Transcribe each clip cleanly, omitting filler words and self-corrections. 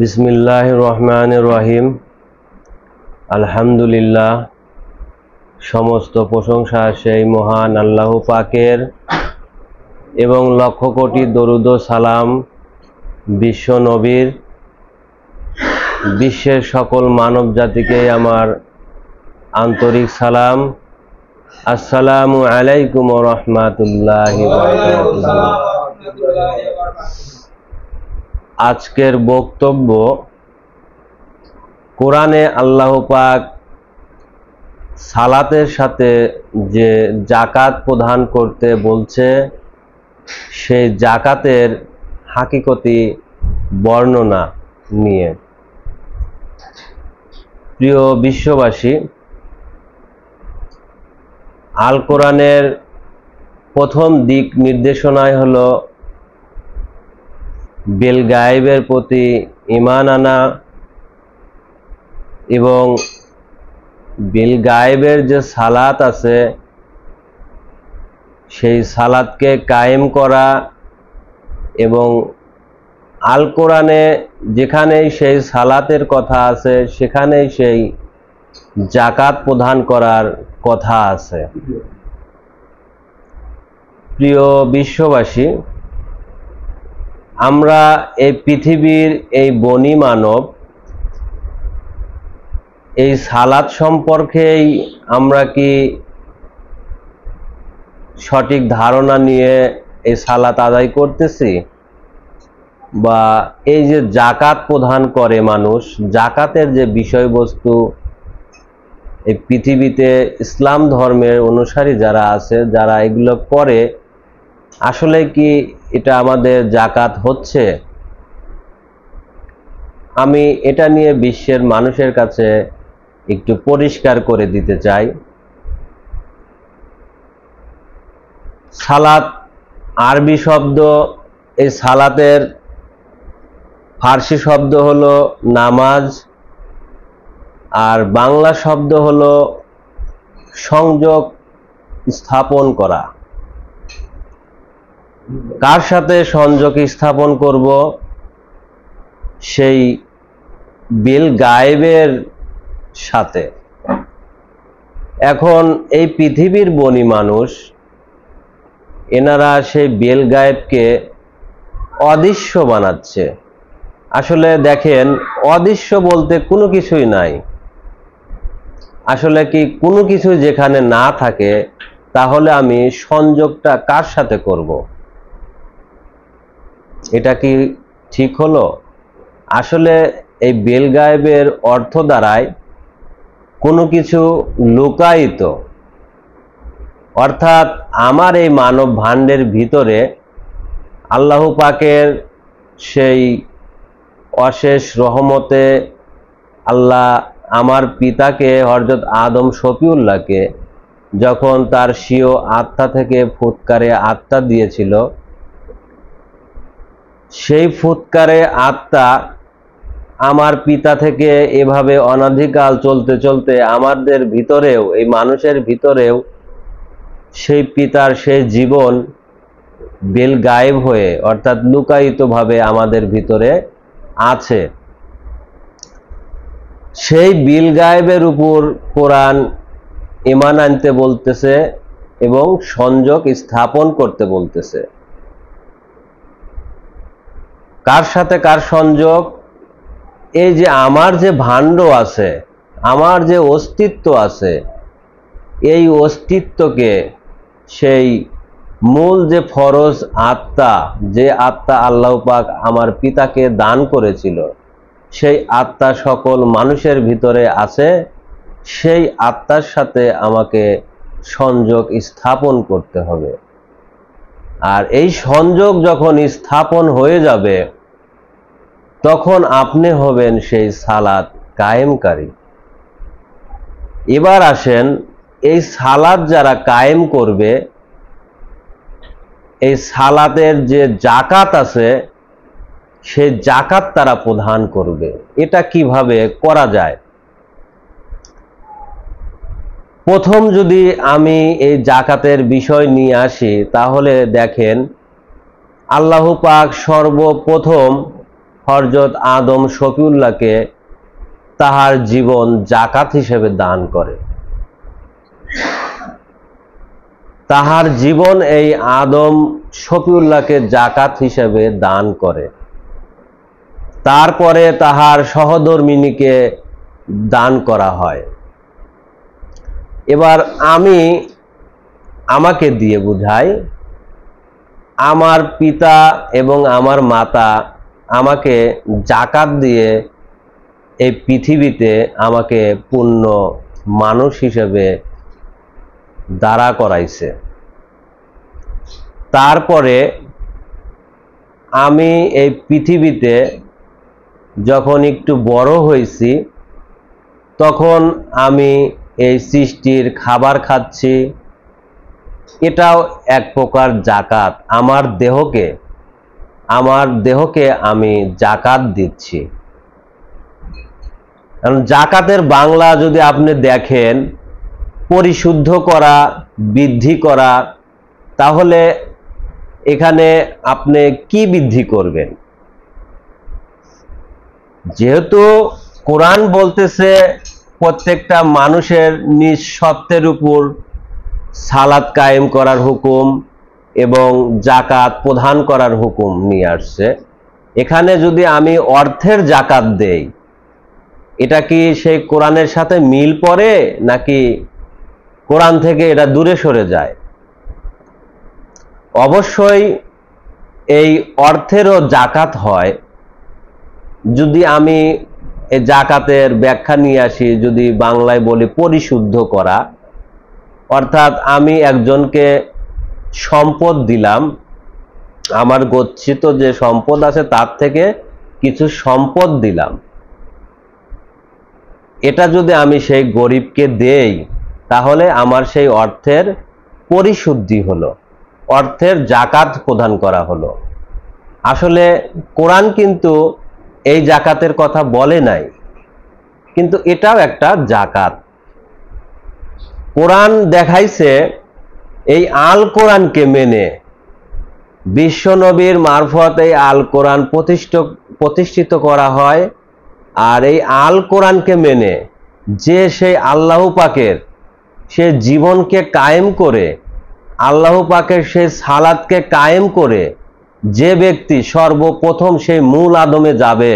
বিসমিল্লাহির রহমানির রহিম। আলহামদুলিল্লাহ, সমস্ত প্রশংসা সেই মহান আল্লাহ পাকের এবং লক্ষ কোটি দরুদ ও সালাম বিশ্ব নবীর, বিশ্বের সকল মানব জাতিকে আমার আন্তরিক সালাম। আসসালামু আলাইকুম ওয়া রাহমাতুল্লাহি ওয়া বারাকাতুহু। আজকের বক্তব্য, কোরআনে আল্লাহ পাক সালাতের সাথে যে জাকাত প্রদান করতে বলছে, সেই জাকাতের হাকিকতি বর্ণনা নিয়ে। প্রিয় বিশ্ববাসী, আল কোরআনের প্রথম দিক নির্দেশনায় হলো বেল গায়েবের প্রতি ঈমান আনা এবং বেল গায়েবের যে সালাত আছে সেই সালাতকে কায়েম করা, এবং আল কোরআনে যেখানেই সেই সালাতের কথা আছে সেখানেই সেই জাকাত প্রদান করার কথা আছে। প্রিয় বিশ্ববাসী, আমরা এই পৃথিবীর এই বনি মানব, এই সালাত সম্পর্কেই আমরা কি সঠিক ধারণা নিয়ে এই সালাত আদায় করতেছি? বা এই যে জাকাত প্রদান করে মানুষ, জাকাতের যে বিষয়বস্তু, এই পৃথিবীতে ইসলাম ধর্মের অনুসারী যারা আছে, যারা এগুলো করে, আসলে কি এটা আমাদের জাকাত হচ্ছে? আমি এটা নিয়ে বিশ্বের মানুষের কাছে একটু পরিষ্কার করে দিতে চাই। সালাত আরবি শব্দ, এই সালাতের ফার্সি শব্দ হলো নামাজ, আর বাংলা শব্দ হলো সংযোগ স্থাপন করা। কার সাথে সংযোগ স্থাপন করব? সেই বেল গায়েবের সাথে। এখন এই পৃথিবীর বনি মানুষ, এনারা সেই বেল গায়েবকে অদৃশ্য বানাচ্ছে। আসলে দেখেন, অদৃশ্য বলতে কোনো কিছুই নাই। আসলে কি কোনো কিছু যেখানে না থাকে, তাহলে আমি সংযোগটা কার সাথে করব? এটা কি ঠিক হলো? আসলে এই বেল গায়েবের অর্থ দ্বারায় কোনো কিছু লুকায়িত, অর্থাৎ আমার এই মানব ভাণ্ডের ভিতরে আল্লাহ পাকের সেই অশেষ রহমতে আল্লাহ আমার পিতাকে, হযরত আদম শফিউল্লাহকে, যখন তার স্বীয় আত্মা থেকে ফুৎকারে আত্মা দিয়েছিল, সেই ফুৎকারে আত্মা আমার পিতা থেকে এভাবে অনাদিকাল চলতে চলতে আমাদের ভিতরেও, এই মানুষের ভিতরেও সেই পিতার সেই জীবন বেল গায়েব হয়ে, অর্থাৎ লুকায়িতভাবে আমাদের ভিতরে আছে। সেই বেল গায়েবের উপর কোরআন ঈমান আনতে বলতেছে এবং সংযোগ স্থাপন করতে বলতেছে। কার সাথে কার সংযোগ? এই যে আমার যে ভাণ্ড আছে, আমার যে অস্তিত্ব আছে, এই অস্তিত্বকে সেই মূল যে ফরজ আত্মা, যে আত্মা আল্লাহ পাক আমার পিতাকে দান করেছিল, সেই আত্মা সকল মানুষের ভিতরে আছে। সেই আত্মার সাথে আমাকে সংযোগ স্থাপন করতে হবে। আর এই সংযোগ যখন স্থাপন হয়ে যাবে, তখন আপনি হবেন সেই সালাত কায়েমকারী। এবার আসেন, এই সালাত যারা কায়েম করবে, এই সালাতের যে জাকাত আছে, সেই জাকাত তারা প্রদান করবে। এটা কিভাবে করা যায়? প্রথম যদি আমি এই জাকাতের বিষয় নিয়ে আসি, তাহলে দেখেন, আল্লাহ পাক সর্বপ্রথম হযরত আদম শফিউল্লাহকে তাহার জীবন জাকাত হিসেবে দান করে। তাহার জীবন এই আদম শফিউল্লাহকে জাকাত হিসেবে দান করে। তারপরে তাহার সহধর্মিণীকে দান করা হয়। এবার আমি আমাকে দিয়ে বুঝাই, আমার পিতা এবং আমার মাতা আমাকে জাকাত দিয়ে এই পৃথিবীতে আমাকে পূর্ণ মানুষ হিসেবে দাঁড়া করাইছে। তারপরে আমি এই পৃথিবীতে যখন একটু বড় হয়েছি, তখন আমি এই সৃষ্টির খাবার খাচ্ছি, এটাও এক প্রকার জাকাত। আমার দেহকে আমি জাকাত দিচ্ছি। কারণ জাকাতের বাংলা যদি আপনি দেখেন, পরিশুদ্ধ করা, বৃদ্ধি করা, তাহলে এখানে আপনি কি বৃদ্ধি করবেন? যেহেতু কোরআন বলতেছে প্রত্যেকটা মানুষের নিজ সত্ত্বের উপর সালাত কায়েম করার হুকুম এবং জাকাত প্রদান করার হুকুম নিয়ে আসছে, এখানে যদি আমি অর্থের জাকাত দেই, এটা কি সেই কোরআনের সাথে মিল পড়ে নাকি কোরআন থেকে এটা দূরে সরে যায়? অবশ্যই এই অর্থেরও জাকাত হয়। যদি আমি এই জাকাতের ব্যাখ্যা নিয়ে আসি, যদি বাংলায় বলি পরিশুদ্ধ করা, অর্থাৎ আমি একজনকে সম্পদ দিলাম, আমার গচ্ছিত যে সম্পদ আছে তার থেকে কিছু সম্পদ দিলাম, এটা যদি আমি সেই গরিবকে দেই, তাহলে আমার সেই অর্থের পরিশুদ্ধি হলো, অর্থের জাকাত প্রদান করা হলো। আসলে কোরআন কিন্তু এই জাকাতের কথা বলে নাই, কিন্তু এটাও একটা জাকাত। কোরআন দেখাইছে এই আল কোরআনকে মেনে, বিশ্বনবীর মারফত এই আল কোরআন প্রতিষ্ঠিত করা হয়। আর এই আল কোরআনকে মেনে যে সেই আল্লাহ পাকের সে জীবনকে কায়েম করে, আল্লাহ পাকের সেই সালাতকে কায়েম করে যে ব্যক্তি সর্বপ্রথম সেই মূল আদমে যাবে,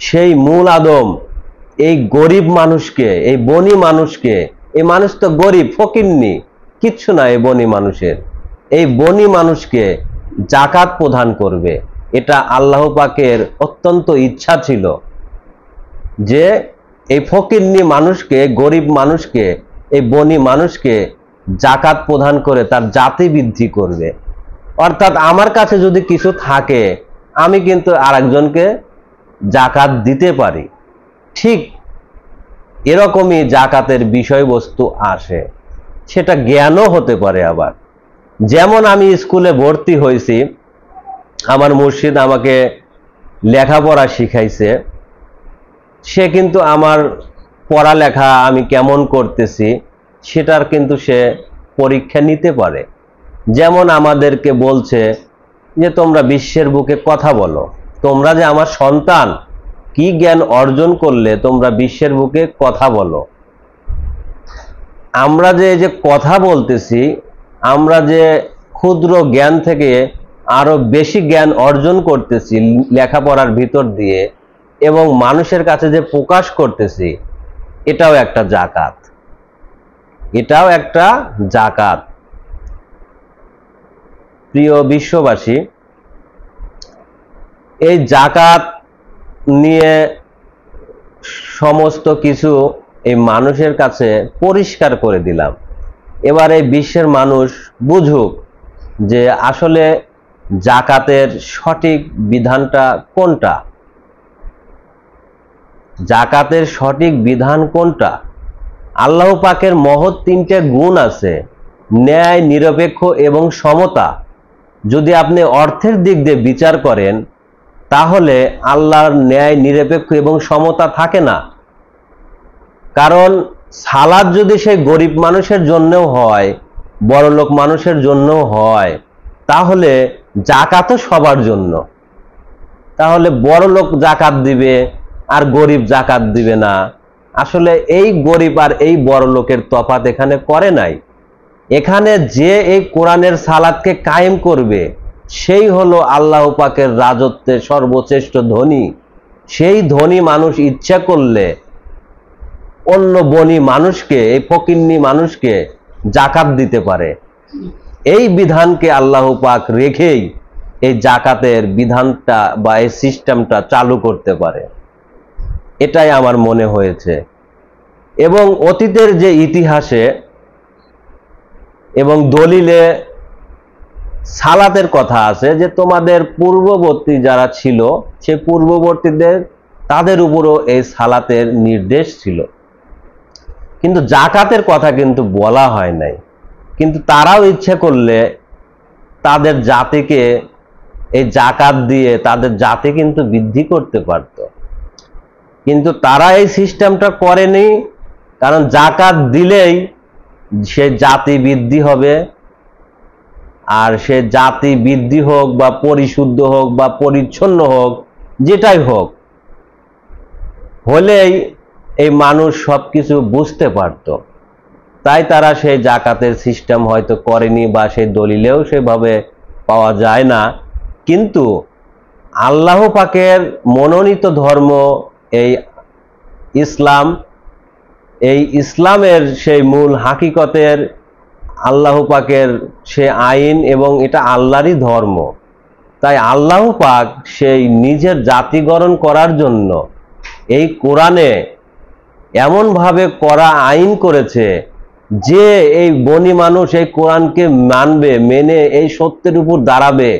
সেই মূল আদম এই গরিব মানুষকে, এই বনি মানুষকে, এই মানুষ তো গরিব ফকিন্নি, কিচ্ছু না এই বনি মানুষের, এই বনি মানুষকে জাকাত প্রদান করবে। এটা আল্লাহ পাকের অত্যন্ত ইচ্ছা ছিল যে এই ফকিন্নি মানুষকে, গরিব মানুষকে, এই বনি মানুষকে জাকাত প্রদান করে তার জাতি বৃদ্ধি করবে। অর্থাৎ আমার কাছে যদি কিছু থাকে, আমি কিন্তু আরেকজনকে জাকাত দিতে পারি। ঠিক এরকমই জাকাতের বিষয়বস্তু আসে, সেটা জ্ঞানও হতে পারে। আবার যেমন আমি স্কুলে ভর্তি হয়েছি, আমার মুর্শিদ আমাকে লেখাপড়া শিখাইছে, সে কিন্তু আমার পড়ালেখা আমি কেমন করতেছি সেটার কিন্তু সে পরীক্ষা নিতে পারে। যেমন আমাদেরকে বলছে যে তোমরা বিশ্বের বুকে কথা বলো, তোমরা যে আমার সন্তান, কি জ্ঞান অর্জন করলে তোমরা বিশ্বের বুকে কথা বলো। আমরা যে কথা বলতেছি, আমরা যে ক্ষুদ্র জ্ঞান থেকে আরো বেশি জ্ঞান অর্জন করতেছি লেখাপড়ার ভিতর দিয়ে, এবং মানুষের কাছে যে প্রকাশ করতেছি, এটাও একটা জাকাত, এটাও একটা জাকাত। প্রিয় বিশ্ববাসী, এই জাকাত নিয়ে সমস্ত কিছু এই মানুষের কাছে পরিষ্কার করে দিলাম। এবার এই বিশ্বের মানুষ বুঝুক যে আসলে জাকাতের সঠিক বিধানটা কোনটা, জাকাতের সঠিক বিধান কোনটা। আল্লাহ পাকের মহৎ তিনটে গুণ আছে, ন্যায়, নিরপেক্ষ এবং সমতা। যদি আপনি অর্থের দিক দিয়ে বিচার করেন, তাহলে আল্লাহর ন্যায়, নিরপেক্ষ এবং সমতা থাকে না। কারণ সালাত যদি সেই গরিব মানুষের জন্যও হয়, বড়লোক মানুষের জন্যও হয়, তাহলে জাকাতও সবার জন্য। তাহলে বড় লোক জাকাত দিবে আর গরিব জাকাত দিবে না। আসলে এই গরিব আর এই বড় লোকের তফাৎ এখানে করে নাই। এখানে যে এই কোরআনের সালাতকে কায়েম করবে সেই হলো আল্লাহ পাকের রাজত্বে সর্বশ্রেষ্ঠ ধনী। সেই ধনী মানুষ ইচ্ছা করলে অন্য বনি মানুষকে, এই ফকিন্নি মানুষকে জাকাত দিতে পারে। এই বিধানকে আল্লাহ পাক রেখেই এই জাকাতের বিধানটা বা এই সিস্টেমটা চালু করতে পারে, এটাই আমার মনে হয়েছে। এবং অতীতের যে ইতিহাসে এবং দলিলে সালাতের কথা আছে যে তোমাদের পূর্ববর্তী যারা ছিল সে পূর্ববর্তীদের তাদের উপরও এই সালাতের নির্দেশ ছিল, কিন্তু জাকাতের কথা কিন্তু বলা হয় নাই। কিন্তু তারাও ইচ্ছে করলে তাদের জাতিকে এই জাকাত দিয়ে তাদের জাতি কিন্তু বৃদ্ধি করতে পারত, কিন্তু তারা এই সিস্টেমটা করেনি। কারণ জাকাত দিলেই সে জাতি বৃদ্ধি হবে, আর সে জাতি বৃদ্ধি হোক বা পরিশুদ্ধ হোক বা পরিচ্ছন্ন হোক, যেটাই হোক, হলেই এই মানুষ সবকিছু বুঝতে পারত। তাই তারা সেই জাকাতের সিস্টেম হয়তো করেনি বা সেই দলিলেও সেভাবে পাওয়া যায় না। কিন্তু আল্লাহ পাকের মনোনীত ধর্ম এই ইসলাম, এই ইসলামের সেই মূল হাকিকতের আল্লাহ পাকের সে আইন এবং এটা আল্লাহরই ধর্ম। তাই আল্লাহ পাক সেই নিজের জাতিগণন করার জন্য এই কোরআনে এমনভাবে করা আইন করেছে যে এই বনি মানুষ এই কোরআনকে মানবে, মেনে এই সত্যের উপর দাঁড়াবে,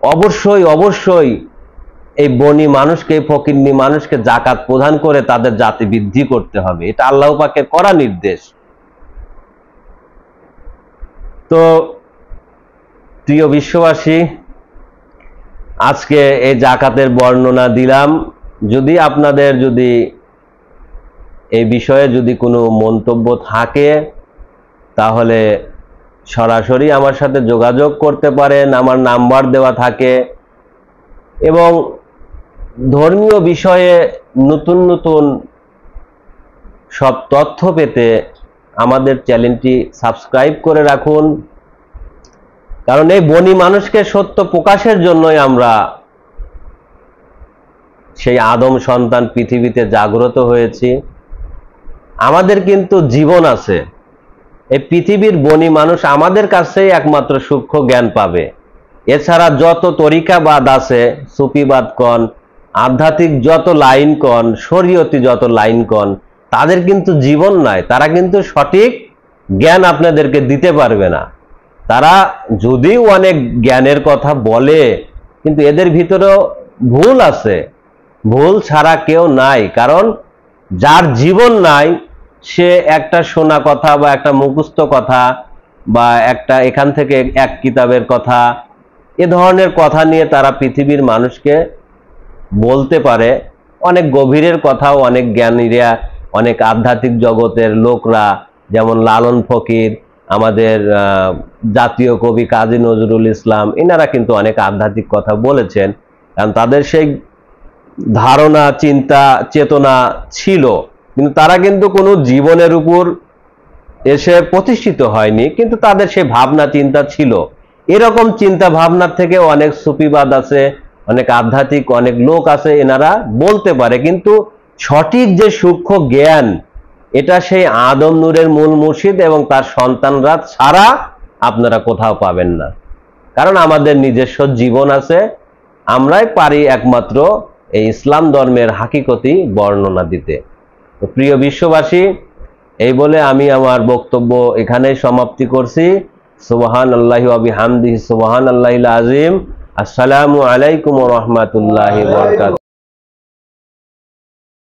অবশ্যই অবশ্যই এই বনি মানুষকে, এই ফকিন্নি মানুষকে জাকাত প্রদান করে তাদের জাতি বৃদ্ধি করতে হবে। এটা আল্লাহ পাকের করা নির্দেশ। তো প্রিয় বিশ্ববাসী, আজকে এই জাকাতের বর্ণনা দিলাম। যদি আপনাদের এই বিষয়ে কোনো মন্তব্য থাকে তাহলে সরাসরি আমার সাথে যোগাযোগ করতে পারেন, আমার নাম্বার দেওয়া থাকে। এবং ধর্মীয় বিষয়ে নতুন নতুন সব তথ্য পেতে আমাদের চ্যানেলটি সাবস্ক্রাইব করে রাখুন। কারণ এই বনি মানুষকে সত্য প্রকাশের জন্যই আমরা সেই আদম সন্তান পৃথিবীতে জাগ্রত হয়েছি। আমাদের কিন্তু জীবন আছে। এই পৃথিবীর বনি মানুষ আমাদের কাছেই একমাত্র সূক্ষ্ম জ্ঞান পাবে। এছাড়া যত তরিকাবাদ আছে, সুফিবাদ কন, আধ্যাত্মিক যত লাইন কন, শরীয়তি যত লাইন কন, তাদের কিন্তু জীবন নাই। তারা কিন্তু সঠিক জ্ঞান আপনাদেরকে দিতে পারবে না। তারা যদিও অনেক জ্ঞানের কথা বলে, কিন্তু এদের ভিতরেও ভুল আছে। ভুল ছাড়া কেউ নাই। কারণ যার জীবন নাই সে একটা শোনা কথা বা একটা মুখস্থ কথা বা একটা এখান থেকে এক কিতাবের কথা, এ ধরনের কথা নিয়ে তারা পৃথিবীর মানুষকে বলতে পারে। অনেক গভীরের কথাও অনেক জ্ঞানীরা, অনেক আধ্যাত্মিক জগতের লোকরা, যেমন লালন ফকির, আমাদের জাতীয় কবি কাজী নজরুল ইসলাম, এনারা কিন্তু অনেক আধ্যাত্মিক কথা বলেছেন। কারণ তাদের সেই ধারণা, চিন্তা, চেতনা ছিল, কিন্তু তারা কিন্তু কোনো জীবনের উপর এসে প্রতিষ্ঠিত হয়নি, কিন্তু তাদের সেই ভাবনা চিন্তা ছিল। এরকম চিন্তা ভাবনার থেকে অনেক সুফিবাদ আছে, অনেক আধ্যাত্মিক অনেক লোক আছে, এনারা বলতে পারে। কিন্তু সঠিক যে সূক্ষ্ম জ্ঞান, এটা সেই আদম নূরের মূল মুর্শিদ এবং তার সন্তানরা ছাড়া আপনারা কোথাও পাবেন না। কারণ আমাদের নিজস্ব জীবন আছে, আমরাই পারি একমাত্র এই ইসলাম ধর্মের হাকিকতি বর্ণনা দিতে। তো প্রিয় বিশ্ববাসী, এই বলে আমি আমার বক্তব্য এখানেই সমাপ্তি করছি। সুবহানাল্লাহি ওয়া বিহামদিহি, সুবহানাল্লাহিল আযীম। আসসালামু আলাইকুম ওয়া রাহমাতুল্লাহি ওয়া বারাকাতুহু।